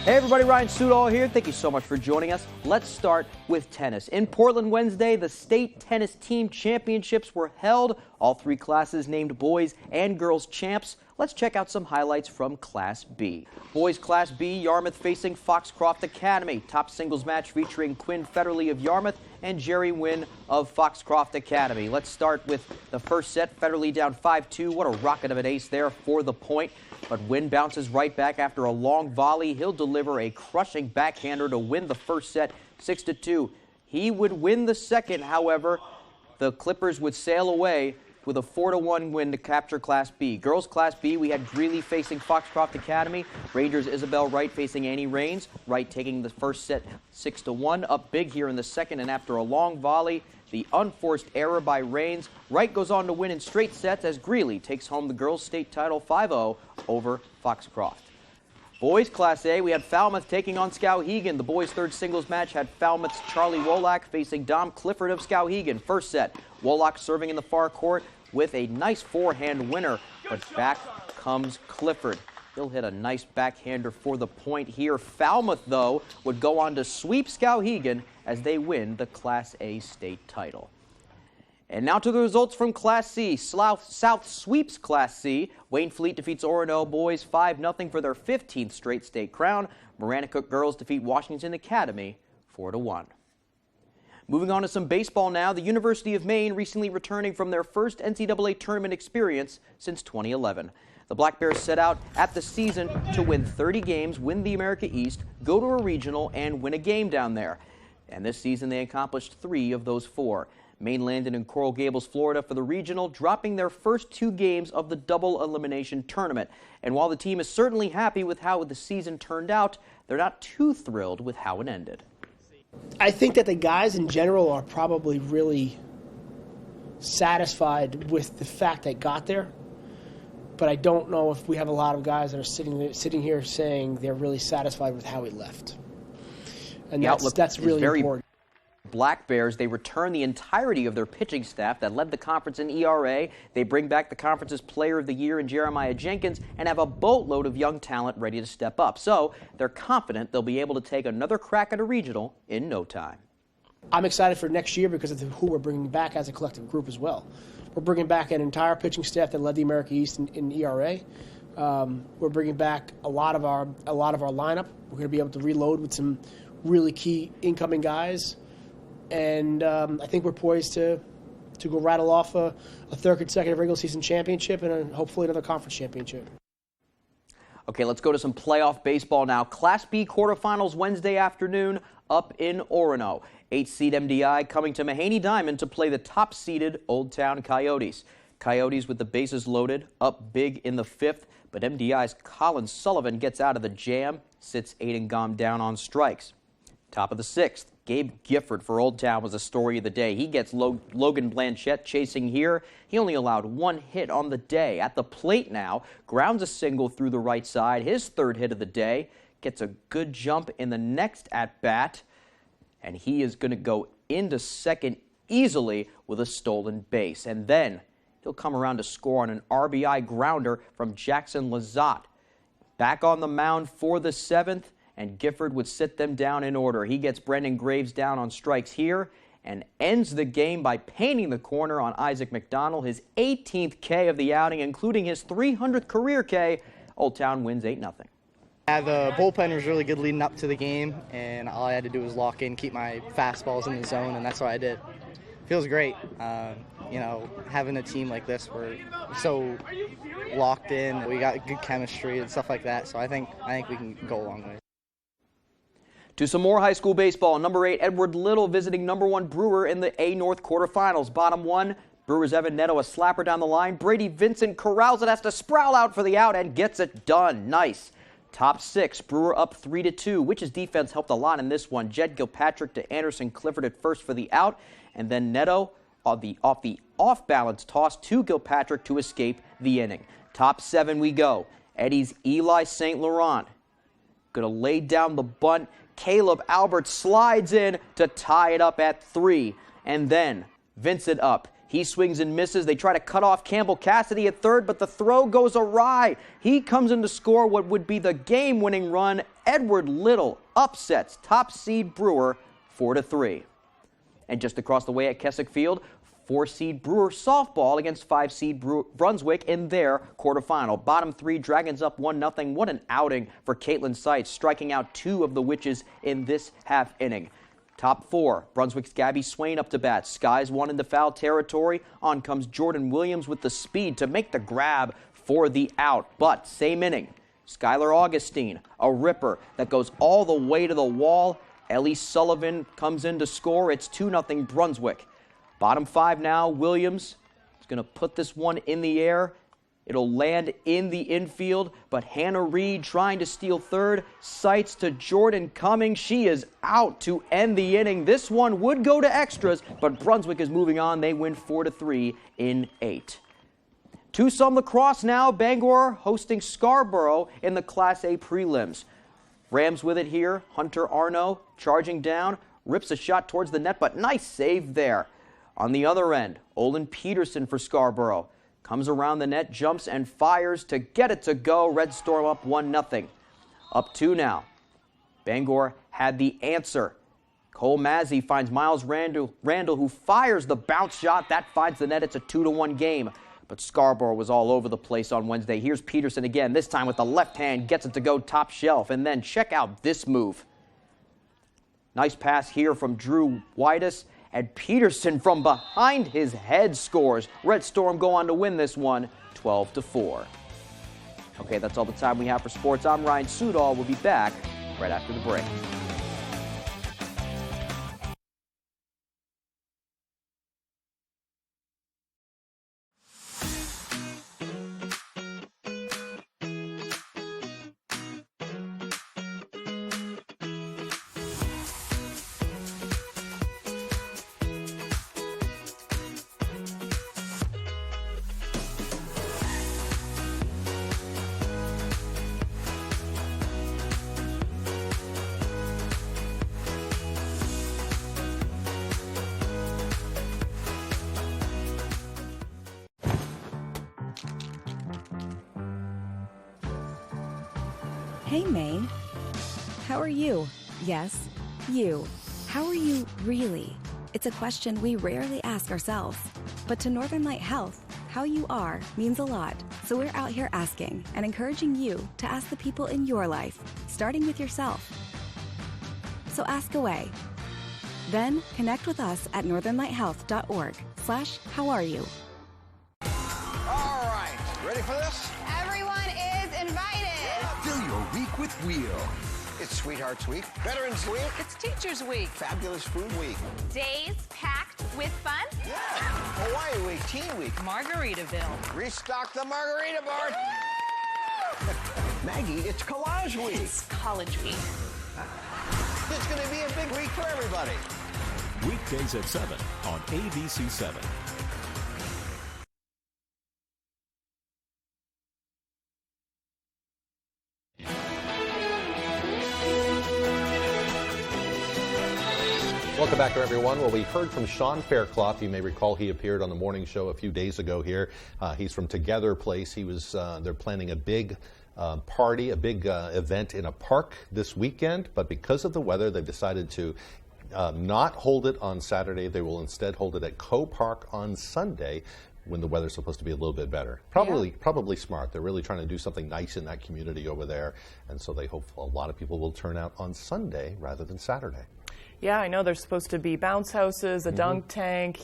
Hey everybody, Ryan Sudol here. Thank you so much for joining us. Let's start with tennis. In Portland Wednesday, the state tennis team championships were held. All 3 classes named boys and girls champs. Let's check out some highlights from Class B. Boys Class B, Yarmouth facing Foxcroft Academy. Top singles match featuring Quinn Federley of Yarmouth and Jerry Wynn of Foxcroft Academy. Let's start with the first set. Federley down 5-2. What a rocket of an ace there for the point. But Wynn bounces right back after a long volley. He'll deliver a crushing backhander to win the first set 6-2. He would win the second, however. The Clippers would sail away with a 4-1 win to capture Class B. Girls Class B, we had Greeley facing Foxcroft Academy. Rangers Isabel Wright facing Annie Raines. Wright taking the first set 6-1. Up big here in the second, and after a long volley, the unforced error by Raines, Wright goes on to win in straight sets as Greeley takes home the girls' state title 5-0 over Foxcroft. Boys Class A, we had Falmouth taking on Skowhegan. The boys' third singles match had Falmouth's Charlie Wolak facing Dom Clifford of Skowhegan. First set, Wolak serving in the far court with a nice forehand winner, but back comes Clifford. He'll hit a nice backhander for the point here. Falmouth, though, would go on to sweep Skowhegan as they win the Class A state title. And now to the results from Class C. South sweeps Class C. Wayne Fleet defeats Orono boys 5-0 for their 15th straight state crown. Maranacook girls defeat Washington Academy 4-1. Moving on to some baseball now. The University of Maine recently returning from their first NCAA tournament experience since 2011. The Black Bears set out at the season to win 30 games, win the America East, go to a regional, and win a game down there. And this season they accomplished 3 of those 4. Maine landed in Coral Gables, Florida for the regional, dropping their first 2 games of the double elimination tournament. And while the team is certainly happy with how the season turned out, they're not too thrilled with how it ended. I think that the guys in general are probably really satisfied with the fact they got there. But I don't know if we have a lot of guys that are sitting here saying they're really satisfied with how we left. And that's really important. Black Bears, they return the entirety of their pitching staff that led the conference in ERA. They bring back the conference's Player of the Year in Jeremiah Jenkins and have a boatload of young talent ready to step up. So they're confident they'll be able to take another crack at a regional in no time. I'm excited for next year because of who we're bringing back as a collective group as well. We're bringing back an entire pitching staff that led the America East in ERA. We're bringing back a lot of our lineup. We're going to be able to reload with some really key incoming guys. And I think we're poised to go rattle off a third consecutive regular season championship and hopefully another conference championship. Okay, let's go to some playoff baseball now. Class B quarterfinals Wednesday afternoon up in Orono. 8-seed MDI coming to Mahaney Diamond to play the top-seeded Old Town Coyotes. Coyotes with the bases loaded, up big in the 5th, but MDI's Colin Sullivan gets out of the jam, sits Aiden Gom down on strikes. Top of the 6th, Gabe Gifford for Old Town was the story of the day. He gets Logan Blanchette chasing here. He only allowed 1 hit on the day. At the plate now, grounds a single through the right side. His 3rd hit of the day. Gets a good jump in the next at-bat. And he is going to go into second easily with a stolen base. And then he'll come around to score on an RBI grounder from Jackson Lazat. Back on the mound for the 7th. And Gifford would sit them down in order. He gets Brendan Graves down on strikes here and ends the game by painting the corner on Isaac McDonald, his 18th K of the outing, including his 300th career K. Old Town wins 8-0. The bullpen was really good leading up to the game, and all I had to do was lock in, keep my fastballs in the zone, and that's what I did. Feels great, having a team like this. We're so locked in. We got good chemistry and stuff like that, so I think we can go a long way. To some more high school baseball. Number 8, Edward Little visiting number 1 Brewer in the A North quarterfinals. Bottom 1, Brewers Evan Neto, a slapper down the line. Brady Vincent corrals it, has to sproul out for the out and gets it done. Nice. Top 6, Brewer up 3-2. Witch's defense helped a lot in this one. Jed Gilpatrick to Anderson Clifford at first for the out. And then Neto off the off-balance toss to Gilpatrick to escape the inning. Top 7 we go. Eddie's Eli St. Laurent. Going to lay down the bunt. Caleb Albert slides in to tie it up at 3. And then Vincent up. He swings and misses. They try to cut off Campbell Cassidy at 3rd, but the throw goes awry. He comes in to score what would be the game-winning run. Edward Little upsets top seed Brewer 4-3. And just across the way at Keswick Field, 4-seed Brewer softball against 5-seed Brunswick in their quarterfinal. Bottom 3, Dragons up 1-0. What an outing for Caitlin Seitz, striking out 2 of the Witches in this half inning. Top 4, Brunswick's Gabby Swain up to bat. Skies 1 into foul territory. On comes Jordan Williams with the speed to make the grab for the out. But same inning, Skylar Augustine, a ripper that goes all the way to the wall. Ellie Sullivan comes in to score. It's 2-0 Brunswick. Bottom 5 now, Williams is going to put this one in the air. It'll land in the infield, but Hannah Reed trying to steal 3rd. Sights to Jordan Cummings. She is out to end the inning. This one would go to extras, but Brunswick is moving on. They win 4-3 in 8. To some lacrosse now, Bangor hosting Scarborough in the Class A prelims. Rams with it here. Hunter Arno charging down, rips a shot towards the net, but nice save there. On the other end, Olin Peterson for Scarborough. Comes around the net, jumps and fires to get it to go. Red Storm up 1-0. Up 2 now. Bangor had the answer. Cole Mazzy finds Miles Randall, who fires the bounce shot. That finds the net. It's a 2-1 game. But Scarborough was all over the place on Wednesday. Here's Peterson again, this time with the left hand, gets it to go top shelf. And then check out this move. Nice pass here from Drew Whitus, and Peterson from behind his head scores. Red Storm go on to win this one 12-4. Okay, that's all the time we have for sports. I'm Ryan Sudol. We'll be back right after the break. Hey, Maine. How are you? Yes, you. How are you really? It's a question we rarely ask ourselves. But to Northern Light Health, how you are means a lot. So we're out here asking and encouraging you to ask the people in your life, starting with yourself. So ask away. Then connect with us at northernlighthealth.org/howareyu. All right, ready for this? Everyone is invited. Do your week with Wheel. It's Sweethearts Week, Veterans Week, It's Teachers Week. Fabulous Food Week. Days packed with fun. Yeah, Hawaii Week, Teen Week, Margaritaville. restock the margarita bar. Maggie, it's Collage Week. It's College Week. It's going to be a big week for everybody. Weekdays at 7 on ABC 7. Welcome back, everyone. Well, we heard from Sean Fairclough. You may recall he appeared on the morning show a few days ago here. He's from Together Place. He was. They're planning a big party, a big event in a park this weekend, but because of the weather, they've decided to not hold it on Saturday. They will instead hold it at Co Park on Sunday, when the weather's supposed to be a little bit better. Probably smart. They're really trying to do something nice in that community over there, and so they hope a lot of people will turn out on Sunday rather than Saturday. Yeah, I know there's supposed to be bounce houses, a dunk tank,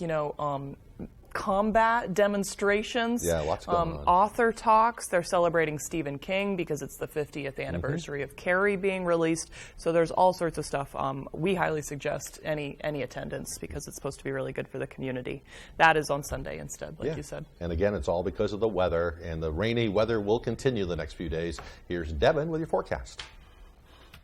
combat demonstrations. Yeah, lots going on. Author talks. They're celebrating Stephen King because it's the 50th anniversary of Carrie being released. So there's all sorts of stuff. We highly suggest any attendance because it's supposed to be really good for the community. That is on Sunday instead, like you said. And again, it's all because of the weather, and the rainy weather will continue the next few days. Here's Devin with your forecast.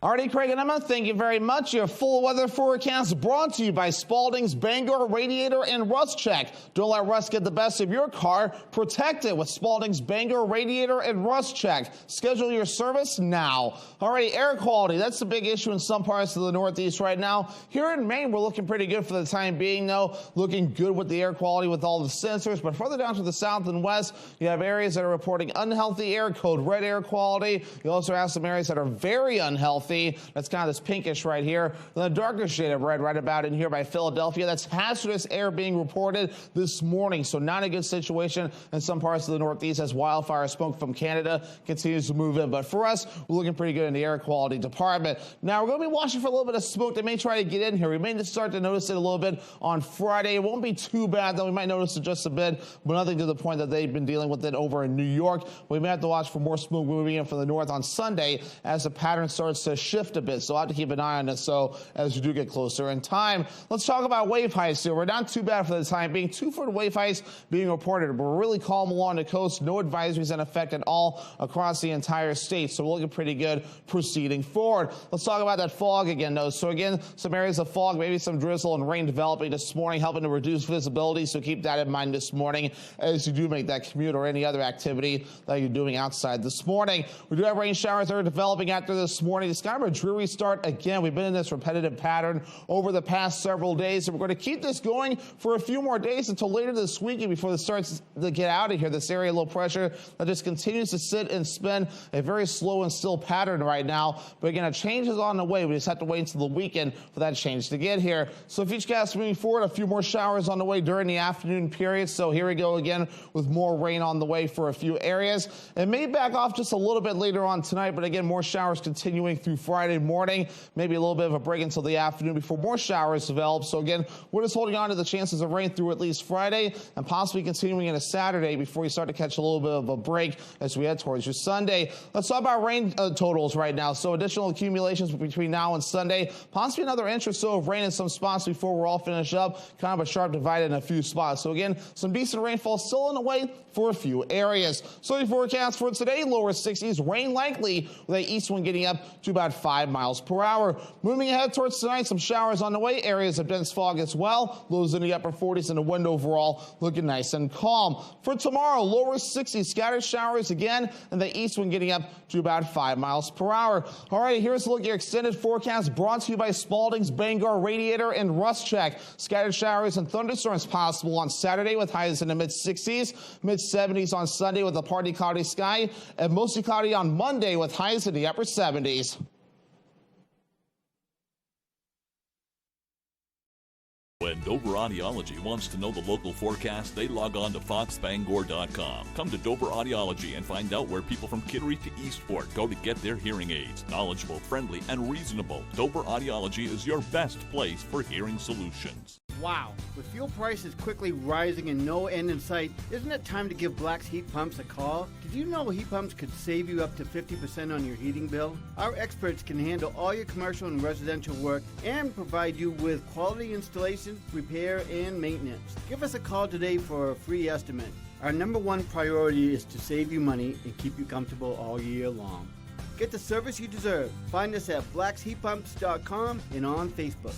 Alrighty, Craig and Emma, thank you very much. Your full weather forecast brought to you by Spalding's Bangor Radiator and Rust Check. Don't let rust get the best of your car. Protect it with Spalding's Bangor Radiator and Rust Check. Schedule your service now. Alrighty, air quality. That's the big issue in some parts of the Northeast right now. Here in Maine, we're looking pretty good for the time being, though. Looking good with the air quality with all the sensors. But further down to the south and west, you have areas that are reporting unhealthy air code, red air quality. You also have some areas that are very unhealthy. That's kind of this pinkish right here. Then the darker shade of red right about in here by Philadelphia. That's hazardous air being reported this morning. So not a good situation in some parts of the Northeast as wildfire smoke from Canada continues to move in. But for us, we're looking pretty good in the air quality department. Now, we're going to be watching for a little bit of smoke that may try to get in here. We may just start to notice it a little bit on Friday. It won't be too bad, though. We might notice it just a bit, but nothing to the point that they've been dealing with it over in New York. We may have to watch for more smoke moving in from the north on Sunday as the pattern starts to shift a bit, so I'll have to keep an eye on it so as you do get closer in time. Let's talk about wave heights here. We're not too bad for the time being. 2-foot wave heights being reported. We're really calm along the coast. No advisories in effect at all across the entire state, so we're looking pretty good proceeding forward. Let's talk about that fog again, though. So again, some areas of fog, maybe some drizzle and rain developing this morning, helping to reduce visibility, so keep that in mind this morning as you do make that commute or any other activity that you're doing outside this morning. We do have rain showers that are developing after this morning. The sky kind of a dreary start again. We've been in this repetitive pattern over the past several days, and we're going to keep this going for a few more days until later this weekend before it starts to get out of here. This area low pressure that just continues to sit and spin, a very slow and still pattern right now. But again, a change is on the way. We just have to wait until the weekend for that change to get here. So futurecast moving forward, a few more showers on the way during the afternoon period. So here we go again with more rain on the way for a few areas. It may back off just a little bit later on tonight, but again, more showers continuing through Friday morning. Maybe a little bit of a break until the afternoon before more showers develop. So again, we're just holding on to the chances of rain through at least Friday and possibly continuing into Saturday before you start to catch a little bit of a break as we head towards your Sunday. Let's talk about rain totals right now. So additional accumulations between now and Sunday, possibly another inch or so of rain in some spots before we're all finished up. Kind of a sharp divide in a few spots. So again, some decent rainfall still on the way for a few areas. So the forecast for today, lower 60s, rain likely with a east wind getting up to about 5 miles per hour. Moving ahead towards tonight, some showers on the way, areas of dense fog as well. Lows in the upper 40s and the wind overall looking nice and calm. For tomorrow, lower 60s, scattered showers again, and the east wind getting up to about 5 miles per hour. All right, here's a look at your extended forecast brought to you by Spalding's, Bangor, Radiator, and Rust Check. Scattered showers and thunderstorms possible on Saturday with highs in the mid-60s, mid-70s on Sunday with a partly cloudy sky, and mostly cloudy on Monday with highs in the upper 70s. When Dover Audiology wants to know the local forecast, they log on to foxbangor.com. Come to Dover Audiology and find out where people from Kittery to Eastport go to get their hearing aids. Knowledgeable, friendly, and reasonable, Dover Audiology is your best place for hearing solutions. Wow, with fuel prices quickly rising and no end in sight, isn't it time to give Black's Heat Pumps a call? Did you know heat pumps could save you up to 50% on your heating bill? Our experts can handle all your commercial and residential work and provide you with quality installation, repair, and maintenance. Give us a call today for a free estimate. Our #1 priority is to save you money and keep you comfortable all year long. Get the service you deserve. Find us at blacksheatpumps.com and on Facebook.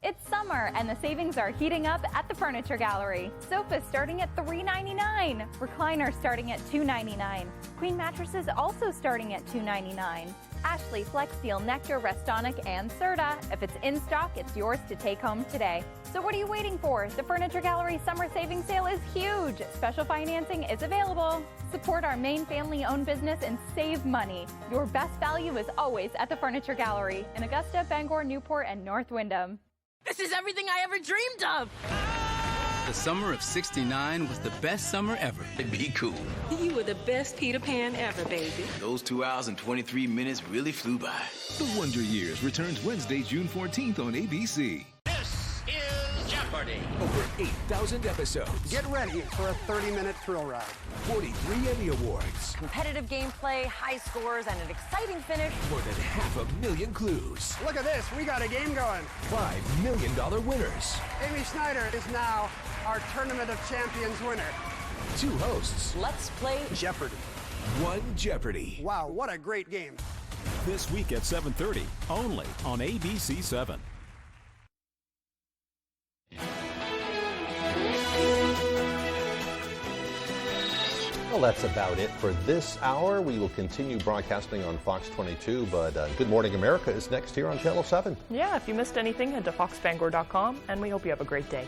It's summer and the savings are heating up at the Furniture Gallery. Sofas starting at $3.99. Recliners starting at $2.99. Queen mattresses also starting at $2.99. Ashley, Flexsteel, Nectar, Restonic, and Serta. If it's in stock, it's yours to take home today. So what are you waiting for? The Furniture Gallery Summer Savings Sale is huge. Special financing is available. Support our main family-owned business and save money. Your best value is always at the Furniture Gallery in Augusta, Bangor, Newport, and North Windham. This is everything I ever dreamed of. The summer of '69 was the best summer ever. Be cool. You were the best Peter Pan ever, baby. Those 2 hours and 23 minutes really flew by. The Wonder Years returns Wednesday, June 14th on ABC. This is Jeopardy! Over 8,000 episodes. Get ready for a 30-minute thrill ride. 43 Emmy Awards. Competitive gameplay, high scores, and an exciting finish. More than 500,000 clues. Look at this, we got a game going. $5 million winners. Amy Snyder is now our Tournament of Champions winner. 2 hosts. Let's play Jeopardy! 1 Jeopardy! Wow, what a great game. This week at 7:30, only on ABC7. Well, that's about it for this hour. We will continue broadcasting on Fox 22, but Good Morning America is next here on Channel 7. Yeah, if you missed anything, head to foxbangor.com, and we hope you have a great day.